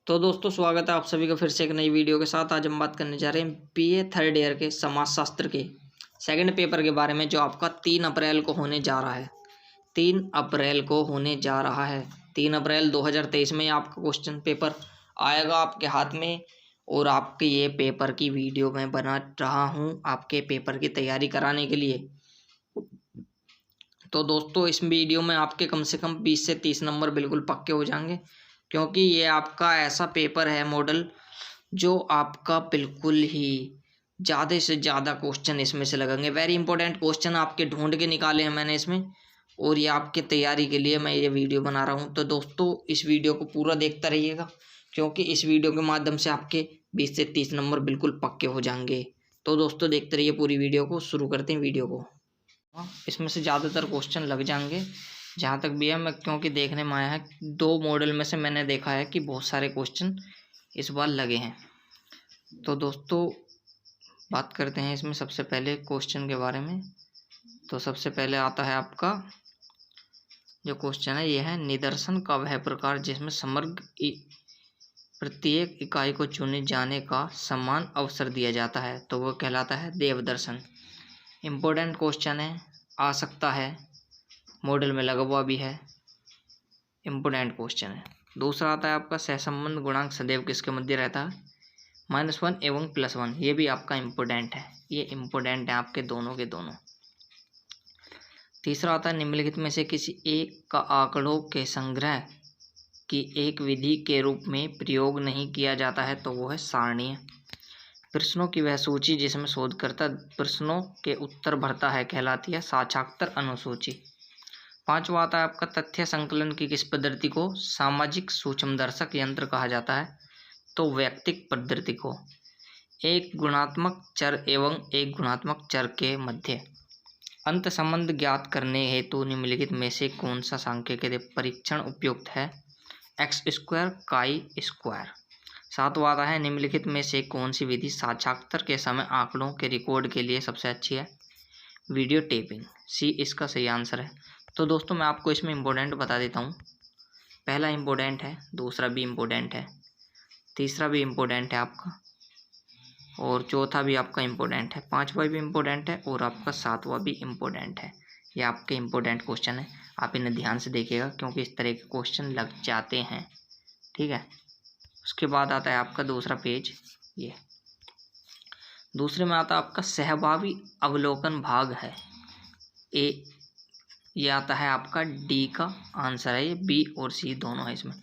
तो दोस्तों स्वागत है आप सभी का फिर से एक नई वीडियो के साथ। आज हम बात करने जा रहे हैं बीए थर्ड ईयर के समाजशास्त्र के सेकंड पेपर के बारे में, जो आपका 3 अप्रैल को होने जा रहा है। 3 अप्रैल को होने जा रहा है। 3 अप्रैल 2023 में आपका क्वेश्चन पेपर आएगा आपके हाथ में, और आपके ये पेपर की वीडियो मैं बना रहा हूँ आपके पेपर की तैयारी कराने के लिए। तो दोस्तों इस वीडियो में आपके कम से कम 20 से 30 नंबर बिल्कुल पक्के हो जाएंगे, क्योंकि ये आपका ऐसा पेपर है मॉडल जो आपका बिल्कुल ही ज़्यादा से ज़्यादा क्वेश्चन इसमें से लगेंगे। वेरी इंपॉर्टेंट क्वेश्चन आपके ढूंढ के निकाले हैं मैंने इसमें, और ये आपके तैयारी के लिए मैं ये वीडियो बना रहा हूँ। तो दोस्तों इस वीडियो को पूरा देखता रहिएगा, क्योंकि इस वीडियो के माध्यम से आपके 20 से 30 नंबर बिल्कुल पक्के हो जाएंगे। तो दोस्तों देखते रहिए पूरी वीडियो को। शुरू करते हैं वीडियो को। इसमें से ज़्यादातर क्वेश्चन लग जाएंगे जहाँ तक भी है, मैं क्योंकि देखने में आया है 2 मॉडल में से मैंने देखा है कि बहुत सारे क्वेश्चन इस बार लगे हैं। तो दोस्तों बात करते हैं इसमें सबसे पहले क्वेश्चन के बारे में। तो सबसे पहले आता है आपका जो क्वेश्चन है, ये है निदर्शन का वह प्रकार जिसमें समग्र प्रत्येक इकाई को चुने जाने का समान अवसर दिया जाता है, तो वह कहलाता है देवदर्शन। इम्पोर्टेंट क्वेश्चन है, आ सकता है, मॉडल में लगा हुआ भी है, इम्पोर्टेंट क्वेश्चन है। दूसरा आता है आपका सहसंबंध गुणांक सदैव किसके मध्य रहता है, -1 एवं +1। ये भी आपका इम्पोर्टेंट है, ये इम्पोर्टेंट है आपके दोनों के दोनों। तीसरा आता है निम्नलिखित में से किसी एक का आंकड़ों के संग्रह की एक विधि के रूप में प्रयोग नहीं किया जाता है, तो वो है सारणीय। प्रश्नों की वह सूची जिसमें शोधकर्ता प्रश्नों के उत्तर भरता है कहलाती है साक्षात्कार अनुसूची। पांचवा आता है आपका तथ्य संकलन की किस पद्धति को सामाजिक सूक्ष्मदर्शक यंत्र कहा जाता है, तो वैयक्तिक पद्धति को। एक गुणात्मक चर एवं एक गुणात्मक चर के मध्य अंत संबंध ज्ञात करने हेतु निम्नलिखित में से कौन सा सांख्यिकीय परीक्षण उपयुक्त है, x² chi²। सातवां आता है निम्नलिखित में से कौन सी विधि साक्षात्कार के समय आंकड़ों के रिकॉर्ड के लिए सबसे अच्छी है, वीडियो टेपिंग। सी इसका सही आंसर है। तो दोस्तों मैं आपको इसमें इम्पोर्टेंट बता देता हूँ। पहला इम्पोर्टेंट है, दूसरा भी इम्पोर्टेंट है, तीसरा भी इम्पोर्टेंट है आपका, और चौथा भी आपका इम्पोर्टेंट है, पांचवा भी इम्पोर्टेंट है, और आपका सातवां भी इम्पोर्टेंट है। ये आपके इम्पोर्टेंट क्वेश्चन है, आप इन्हें ध्यान से देखिएगा क्योंकि इस तरह के क्वेश्चन लग जाते हैं, ठीक है। उसके बाद आता है आपका दूसरा पेज, ये दूसरे में आता है आपका सहभावी अवलोकन भाग है, ए ये आता है आपका डी का आंसर है। ये बी और सी दोनों है इसमें,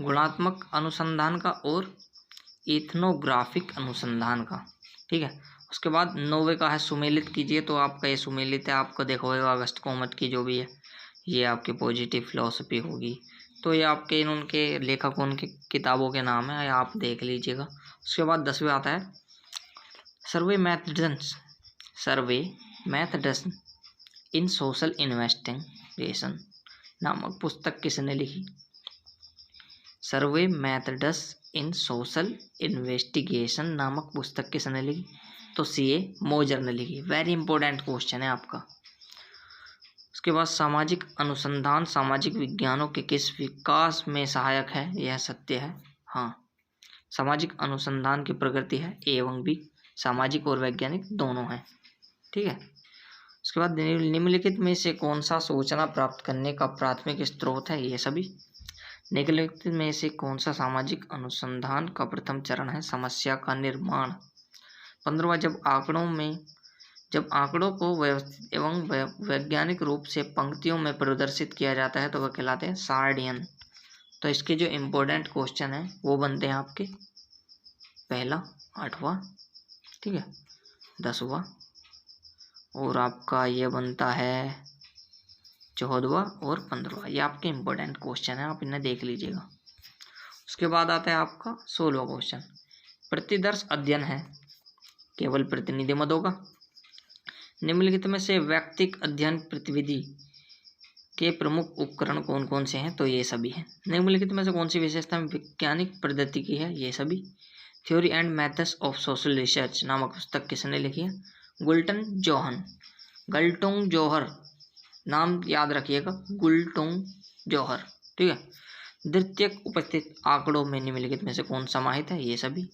गुणात्मक अनुसंधान का और इथनोग्राफिक अनुसंधान का, ठीक है। उसके बाद 9वें का है सुमेलित कीजिए, तो आपका ये सुमेलित है, आपको देखा होगा अगस्त कोमट की जो भी है, ये आपकी पॉजिटिव फिलॉसफी होगी। तो ये आपके इन उनके लेखक उनके किताबों के नाम है, आप देख लीजिएगा। उसके बाद 10वें आता है सर्वे मैथड्स इन सोशल इन्वेस्टिगेशन नामक पुस्तक किसने लिखी, सर्वे मैथड्स इन सोशल इन्वेस्टिगेशन नामक पुस्तक किसने लिखी, तो सीए मोजर ने लिखी। वेरी इंपॉर्टेंट क्वेश्चन है आपका। उसके बाद सामाजिक अनुसंधान सामाजिक विज्ञानों के किस विकास में सहायक है, यह सत्य है। हाँ, सामाजिक अनुसंधान की प्रकृति है ए एवं बी, सामाजिक और वैज्ञानिक दोनों हैं, ठीक है। उसके बाद निम्नलिखित में से कौन सा सूचना प्राप्त करने का प्राथमिक स्रोत है, ये सभी। निम्नलिखित में से कौन सा सामाजिक अनुसंधान का प्रथम चरण है, समस्या का निर्माण। 15वां जब आंकड़ों को व्यवस्थित एवं वैज्ञानिक रूप से पंक्तियों में प्रदर्शित किया जाता है, तो वह कहलाते हैं सारणियन। तो इसके जो इम्पोर्टेंट क्वेश्चन है वो बनते हैं आपके पहला 8वां, ठीक है, 10वां, और आपका ये बनता है 14वां और 15वां। ये आपके इम्पोर्टेंट क्वेश्चन है, आप इन्हें देख लीजिएगा। उसके बाद आता है आपका 16वां क्वेश्चन, प्रतिदर्श अध्ययन है केवल प्रतिनिधि मदों का। निम्नलिखित में से व्यक्तिक अध्ययन प्रतिविधि के प्रमुख उपकरण कौन कौन से हैं, तो ये सभी हैं। निम्नलिखित में से कौन सी विशेषता वैज्ञानिक पद्धति की है, ये सभी। Theory and methods of social research नामक पुस्तक किसने लिखी है, गल्टोंग जोहर, नाम याद रखिएगा, गुल्टोंग जोहर, ठीक है। द्वितीयक उपस्थित आंकड़ों में निम्नलिखित में से कौन समाहित है? ये सभी।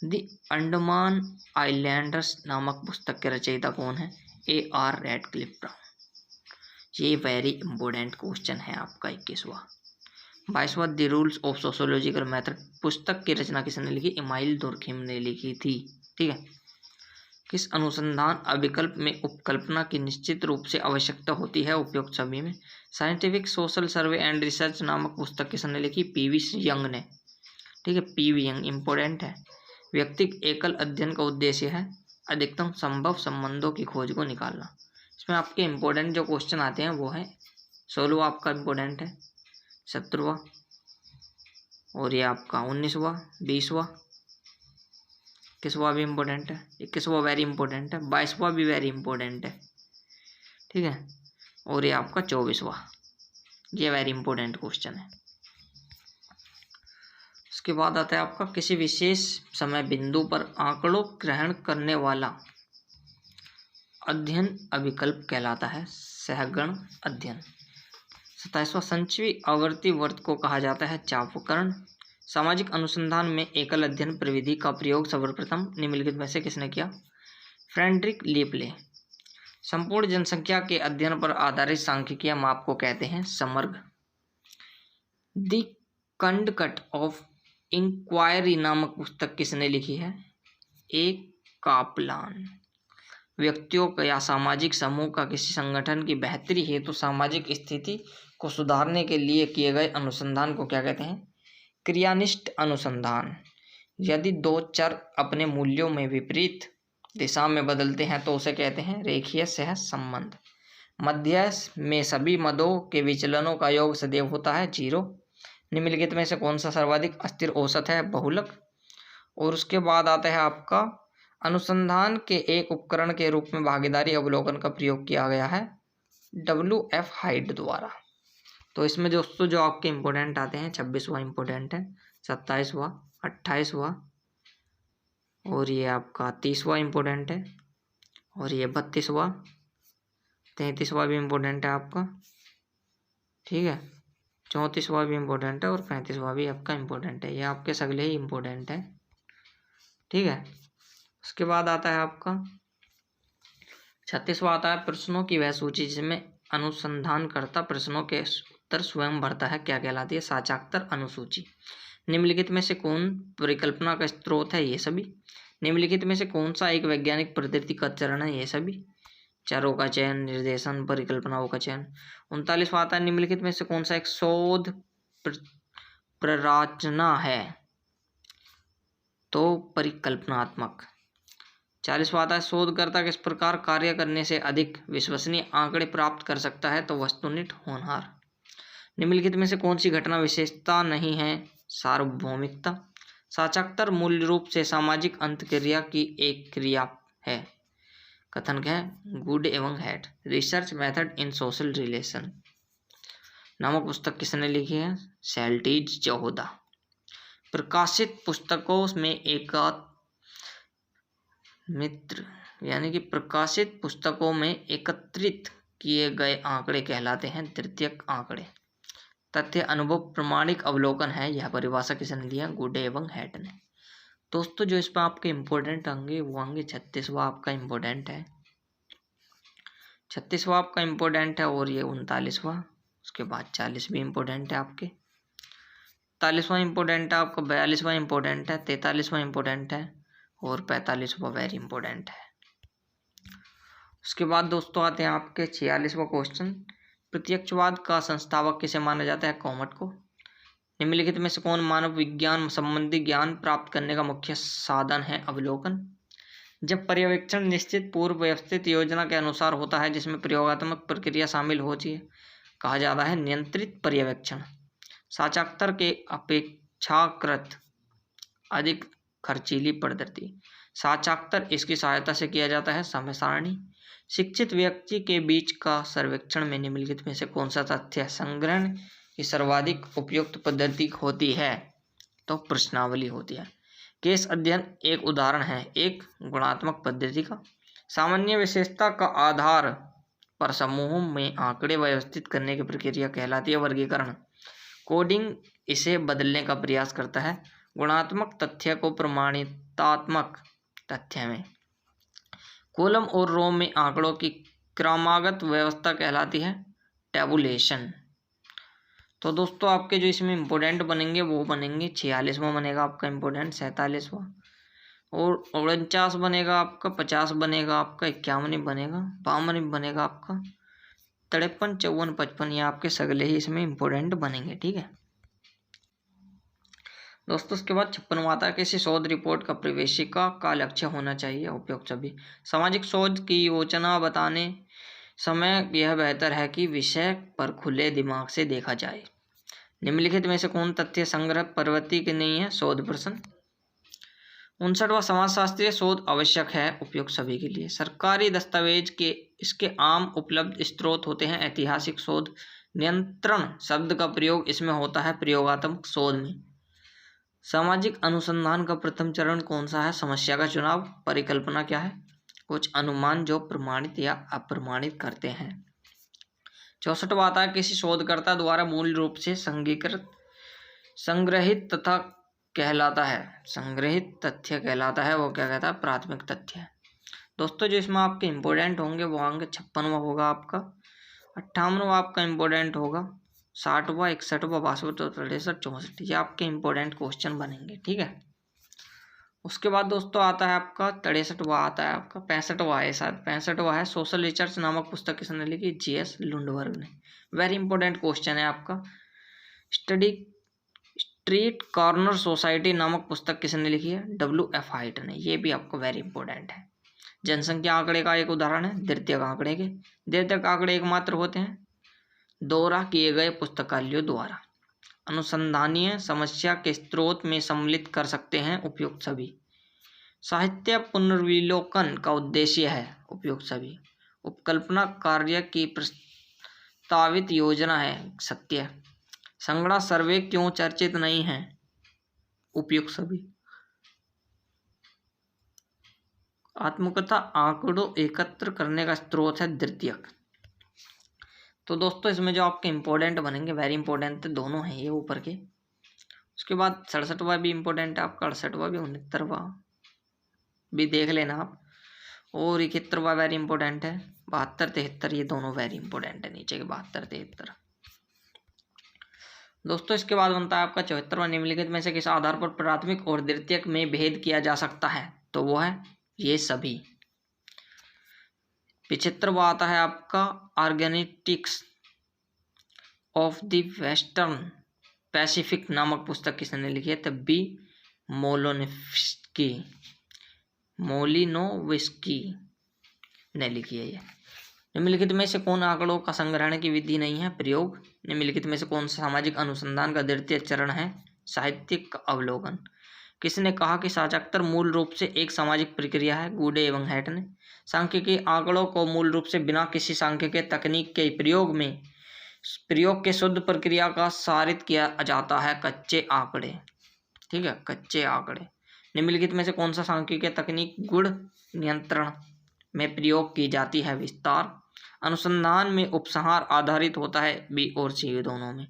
द अंडमान आइलैंडर्स नामक पुस्तक के रचयिता कौन है? A.R. Radcliffe Brown. ये वेरी इंपॉर्टेंट क्वेश्चन है आपका 21वां। 22वां, the rules of sociological method पुस्तक की रचना किसने लिखी? इमाइल दुर्खिम ने लिखी थी। ठीक है। किस अनुसंधान अभिकल्प में उपकल्पना की निश्चित रूप से आवश्यकता होती है? उपयुक्त सभी में। Scientific social survey and research नामक पुस्तक किसने लिखी? पी.वी. यंग ने। ठीक है, पी.वी. यंग इंपॉर्टेंट है। व्यक्तिगत एकल अध्ययन का उद्देश्य है अधिकतम संभव संबंधों की खोज को निकालना। इसमें आपके इंपॉर्टेंट जो क्वेश्चन आते हैं वो है 16वां आपका इंपॉर्टेंट है, 17वां, और ये आपका 19वां, 20वां, 21वां भी इंपॉर्टेंट है, 21वां वेरी इंपॉर्टेंट है, 22वां भी वेरी इंपॉर्टेंट है। ठीक है, और ये आपका 24वां, ये वेरी इंपॉर्टेंट क्वेश्चन है। उसके बाद आता है आपका किसी विशेष समय बिंदु पर आंकड़ों ग्रहण करने वाला अध्ययन अभिकल्प कहलाता है सहगण अध्ययन। 27वां, संचयी आवर्ती वर्त को कहा जाता है चापकरण। सामाजिक अनुसंधान में एकल अध्ययन प्रविधि का प्रयोग सर्वप्रथम निम्नलिखित में से किसने किया? फ्रेडरिक लिपले। संपूर्ण जनसंख्या के अध्ययन पर आधारित सांख्यिकीय माप को कहते हैं समग्र। द कंडक्ट ऑफ इंक्वायरी नामक पुस्तक किसने लिखी है? ए कापलान। व्यक्तियों या सामाजिक समूह का किसी संगठन की बेहतरी हेतु तो सामाजिक स्थिति को सुधारने के लिए किए गए अनुसंधान को क्या कहते हैं? क्रियानिष्ठ अनुसंधान। यदि दो चर अपने मूल्यों में विपरीत दिशा में बदलते हैं तो उसे कहते हैं रेखीय सह संबंध। मध्य में सभी मदों के विचलनों का योग सदैव होता है 0। निम्नलिखित में से कौन सा सर्वाधिक अस्थिर औसत है? बहुलक। और उसके बाद आता है आपका अनुसंधान के एक उपकरण के रूप में भागीदारी अवलोकन का प्रयोग किया गया है W.F. हाइड द्वारा। तो इसमें दोस्तों जो आपके इम्पोर्टेंट आते हैं 26वां इम्पोर्टेंट है, 27वां, 28वां, और ये आपका 30वां इम्पोर्टेंट है, और ये 32वां, 33वां भी इम्पोर्टेंट है आपका। ठीक है, 34वां भी इम्पोर्टेंट है, और 35वां भी आपका इम्पोर्टेंट है। ये आपके सगले ही इम्पोर्टेंट है। ठीक है, उसके बाद आता है आपका 36वां आता है प्रश्नों की वह सूची जिसमें अनुसंधानकर्ता प्रश्नों के उत्तर स्वयं भरता है, क्या कहलाती है? साचाक्तर अनुसूची। निम्नलिखित में से कौन परिकल्पना का स्रोत है? ये सभी। निम्नलिखित में से कौन सा एक वैज्ञानिक पद्धति का चरण है? ये सभी। चरों का चयन, निर्देशन, परिकल्पनाओं का चयन। 39वां आता है निम्नलिखित में से कौन सा एक शोध प्ररचना है? तो परिकल्पनात्मक। 40वां आता है शोधकर्ता किस प्रकार कार्य करने से अधिक विश्वसनीय आंकड़े प्राप्त कर सकता है? तो वस्तुनिष्ठ होनहार। निम्नलिखित में से कौन सी घटना विशेषता नहीं है? सार्वभौमिकता। साचाक्तर मूल रूप से सामाजिक अंतक्रिया की एक क्रिया है। कथन क्या है? गुड एवं had research method in social relation नामक पुस्तक किसने लिखी है? सेल्टीज चौहदा। प्रकाशित पुस्तकों में एकात्मित्र यानी कि प्रकाशित पुस्तकों में एकत्रित किए गए आंकड़े कहलाते हैं तृतीयक आंकड़े। तथ्य, अनुभव, प्रामाणिक अवलोकन है, यह परिभाषा किसने दिया? गुड एवं हैड ने। दोस्तों जो इस पर आपके इम्पोर्टेंट होंगे वो होंगे 36वां आपका इम्पोर्टेंट है, 36वां आपका इम्पोर्टेंट है, और ये 39वां, उसके बाद 40 भी इम्पोर्टेंट है आपके, 41वां इम्पोर्टेंट है आपका, 42वां इम्पोर्टेंट है, 43वां इम्पोर्टेंट है, और 45वां वेरी इंपॉर्टेंट है। उसके बाद दोस्तों आते हैं आपके 46वां क्वेश्चन। प्रत्यक्षवाद का संस्थापक किसे माना जाता है? कॉमट को। निम्नलिखित में से कौन मानव विज्ञान संबंधी ज्ञान प्राप्त करने का मुख्य साधन है? अवलोकन। जब पर्यवेक्षण निश्चित पूर्व व्यवस्थित योजना के अनुसार होता है जिसमें प्रयोगात्मक प्रक्रिया शामिल होती है, कहा जाता है नियंत्रित पर्यवेक्षण। साचाक्तर के अपेक्षाकृत अधिक खर्चीली पद्धति। साचाक्तर इसकी सहायता से किया जाता है समय सारणी। शिक्षित व्यक्ति के बीच का सर्वेक्षण में निम्नलिखित में से कौन सा तथ्य संग्रहण की सर्वाधिक उपयुक्त पद्धति होती है? तो प्रश्नावली होती है। केस अध्ययन एक उदाहरण है एक गुणात्मक पद्धति का। सामान्य विशेषता का आधार पर समूहों में आंकड़े व्यवस्थित करने की प्रक्रिया कहलाती है वर्गीकरण। कोडिंग इसे बदलने का प्रयास करता है। गुणात्मक तथ्य को प्रमाणितात्मक तथ्य में कॉलम और रो में आंकड़ों की क्रमागत व्यवस्था कहलाती है टेबुलेशन। तो दोस्तों आपके जो इसमें इम्पोर्टेंट बनेंगे वो बनेंगे 46वां बनेगा आपका इम्पोर्टेंट, 47वां और 49 बनेगा आपका, 50 बनेगा आपका, 51 बनेगा, 52 बनेगा आपका, 53, 54, 55 ये आपके सगले ही इसमें इम्पोर्टेंट बनेंगे। ठीक है दोस्तों, उसके बाद 56वां आता है किसी शोध रिपोर्ट का प्रवेशिका का लक्ष्य होना चाहिए उपयुक्त सभी। सामाजिक शोध की योजना बताने समय यह बेहतर है कि विषय पर खुले दिमाग से देखा जाए। निम्नलिखित में से कौन तथ्य संग्रह प्रवृत्ति के नहीं है? शोध प्रश्न। 59वां समाजशास्त्रीय शोध आवश्यक है उपयुक्त सभी के लिए। सरकारी दस्तावेज के इसके आम उपलब्ध स्रोत होते हैं। ऐतिहासिक शोध नियंत्रण शब्द का प्रयोग इसमें होता है प्रयोगात्मक शोध में। सामाजिक अनुसंधान का प्रथम चरण कौन सा है? समस्या का चुनाव। परिकल्पना क्या है? कुछ अनुमान जो प्रमाणित या अप्रमाणित करते हैं। 64वां आता है किसी शोधकर्ता द्वारा मूल रूप से संग्रहित तथा कहलाता है, संग्रहित तथ्य कहलाता है। वो क्या कहता है? प्राथमिक तथ्य। दोस्तों जो इसमें आपके इम्पोर्टेंट होंगे वो होंगे 56वां होगा आपका, 58वां आपका इम्पोर्टेंट होगा, 60वां, 61वां, 62, 63, 64 ये आपके इम्पोर्टेंट क्वेश्चन बनेंगे। ठीक है उसके बाद दोस्तों आता है आपका 63वां, आता है आपका 65वां है, शायद 65वां है। सोशल रिसर्च नामक पुस्तक किसने लिखी? GS लुंडबर्ग ने। वेरी इंपॉर्टेंट क्वेश्चन है आपका। स्ट्रीट कॉर्नर सोसाइटी नामक पुस्तक किसने लिखी है? WF हाइट ने। ये भी आपको वेरी इंपॉर्टेंट है। जनसंख्या आंकड़े का एक उदाहरण है द्वितीयक आंकड़े के। द्वितीयक आंकड़े एकमात्र होते हैं दौरा किए गए पुस्तकालयों द्वारा। अनुसंधानीय समस्या के स्रोत में सम्मिलित कर सकते हैं उपयुक्त सभी। साहित्य पुनर्विलोकन का उद्देश्य है उपयुक्त सभी। उपकल्पना कार्य की प्रस्तावित योजना है सत्य। संगणना सर्वे क्यों चर्चित नहीं है? उपयुक्त सभी। आत्मकथा आंकड़ों एकत्र करने का स्रोत है द्वितीयक। तो दोस्तों इसमें जो आपके इम्पोर्टेंट बनेंगे वेरी इंपॉर्टेंट दोनों हैं ये ऊपर के। उसके बाद 67वां भी इम्पोर्टेंट है आपका, 68वां भी, 69वां भी देख लेना आप, और 71वां वेरी इंपॉर्टेंट है, 72, 73 ये दोनों वेरी इंपॉर्टेंट है नीचे के 72, 73। दोस्तों इसके बाद बनता है आपका 74वां। निम्नलिखित में से किस आधार पर प्राथमिक और द्वितीयक में भेद किया जा सकता है? तो वो है ये सभी। 75वां आता है आपका ऑर्गेनेटिक्स ऑफ द वेस्टर्न पैसिफिक नामक पुस्तक किसने लिखी है? तब भी मोलिनोविस्की ने लिखी है ये। निम्नलिखित में से कौन आंकड़ों का संग्रहण की विधि नहीं है? प्रयोग। निम्नलिखित में से कौन सा सामाजिक अनुसंधान का द्वितीय चरण है? साहित्यिक अवलोकन। किसने कहा कि साक्षात्कार मूल रूप से एक सामाजिक प्रक्रिया है? गूडे एवं हैट ने। सांख्यिकी आंकड़ों को मूल रूप से बिना किसी सांख्यिकीय तकनीक के प्रयोग के शुद्ध प्रक्रिया का सारित किया जाता है कच्चे आंकड़े। ठीक है कच्चे आंकड़े। निम्नलिखित में से कौन सा सांख्यिकीय तकनीक गुण नियंत्रण में प्रयोग की जाती है? विस्तार। अनुसंधान में उपसंहार आधारित होता है? बी और सी दोनों में।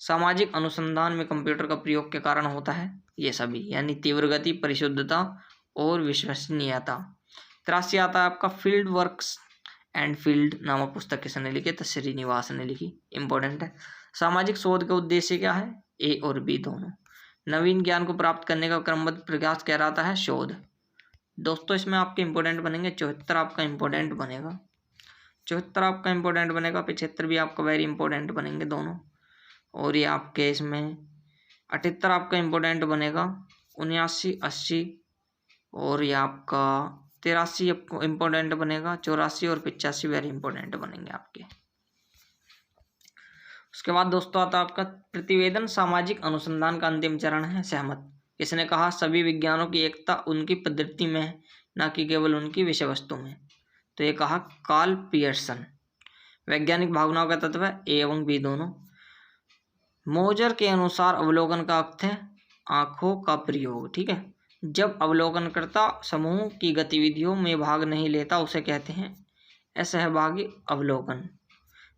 सामाजिक अनुसंधान में कंप्यूटर का प्रयोग के कारण होता है? ये सभी, यानी तीव्र गति, परिशुद्धता और विश्वसनीयता। 83 आता है आपका फील्ड वर्क्स एंड फील्ड नामक पुस्तक किसने लिखी? तो श्रीनिवास ने लिखी। इंपॉर्टेंट है। सामाजिक शोध का उद्देश्य क्या है? ए और बी दोनों। नवीन ज्ञान को प्राप्त करने का क्रमबद्ध प्रयास कहलाता है शोध। दोस्तों इसमें आपके इंपॉर्टेंट बनेंगे 74 आपका इंपॉर्टेंट बनेगा, 74 आपका इंपॉर्टेंट बनेगा, 75 भी आपका वेरी इंपॉर्टेंट बनेंगे दोनों। और ये आपके इसमें 78 आपका इंपॉर्टेंट बनेगा, 79, 80 और ये आपका 83 इंपॉर्टेंट बनेगा, 84 और 85 वेरी इंपॉर्टेंट बनेंगे आपके। उसके बाद दोस्तों आता है आपका प्रतिवेदन। सामाजिक अनुसंधान का अंतिम चरण है सहमत। किसने कहा? सभी विज्ञानों की एकता उनकी पद्धति में है, न कि केवल उनकी विषय वस्तु में। तो ये कहा कार्ल पियर्सन। वैज्ञानिक भावनाओं का तत्व है? ए एवं बी दोनों। मोजर के अनुसार अवलोकन का अर्थ है आंखों का प्रयोग। ठीक है, जब अवलोकनकर्ता समूह की गतिविधियों में भाग नहीं लेता उसे कहते हैं असहभागी अवलोकन।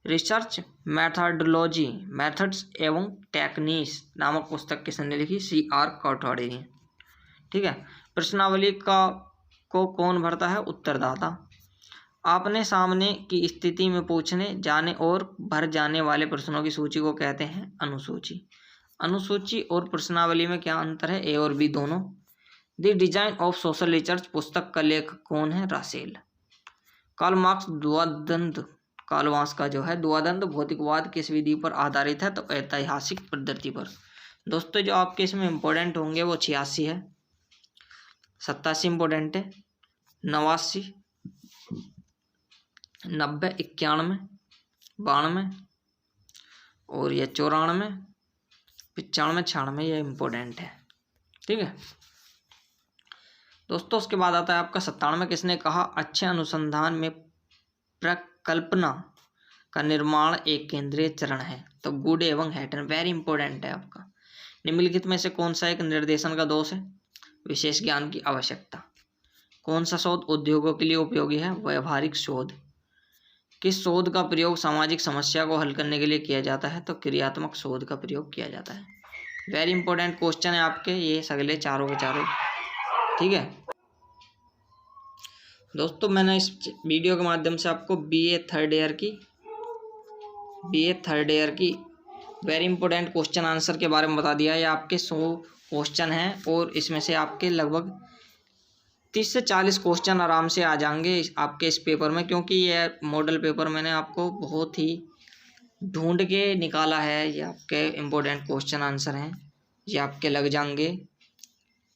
रिसर्च मैथडोलॉजी, मेथड्स एवं टेक्निक्स नामक पुस्तक किसने लिखी? CR कटोरे ने। ठीक है। प्रश्नावली को कौन भरता है? उत्तरदाता। आपने सामने की स्थिति में पूछने जाने और भर जाने वाले प्रश्नों की सूची को कहते हैं अनुसूची। अनुसूची और प्रश्नावली में क्या अंतर है? ए और बी दोनों। The design of social research पुस्तक का लेखक कौन है? रासेल। कार्ल मार्क्स द्वंद्व कालवास का जो है द्वंद्व भौतिकवाद किस विधि पर आधारित है? तो ऐतिहासिक पद्धति पर। दोस्तों जो आपके इसमें इंपॉर्टेंट होंगे वो 86 है, 87 इंपॉर्टेंट है, 89, 90, 91, 92 और यह 94, 95, 96 ये इंपॉर्टेंट है। ठीक है दोस्तों। उसके बाद आता है आपका 97। किसने कहा? अच्छे अनुसंधान में प्रकल्पना का निर्माण एक केंद्रीय चरण है। तो गुड एवं हैटन वेरी इंपॉर्टेंट है आपका। निम्नलिखित में से कौन सा एक निर्देशन का दोष है? विशेष ज्ञान की आवश्यकता। कौन सा शोध उद्योगों के लिए उपयोगी है? व्यवहारिक शोध। किस शोध का प्रयोग सामाजिक समस्या को हल करने के लिए किया जाता है? तो क्रियात्मक शोध का प्रयोग किया जाता है। वेरी इंपॉर्टेंट क्वेश्चन है आपके ये सगले चारों के चारों। ठीक है दोस्तों, मैंने इस वीडियो के माध्यम से आपको BA थर्ड ईयर की वेरी इंपॉर्टेंट क्वेश्चन आंसर के बारे में बता दिया है। ये आपके 100 क्वेश्चन हैं और इसमें से आपके लगभग 30 से 40 क्वेश्चन आराम से आ जाएंगे आपके इस पेपर में, क्योंकि ये मॉडल पेपर मैंने आपको बहुत ही ढूंढ के निकाला है। ये आपके इम्पोर्टेंट क्वेश्चन आंसर हैं, ये आपके लग जाएंगे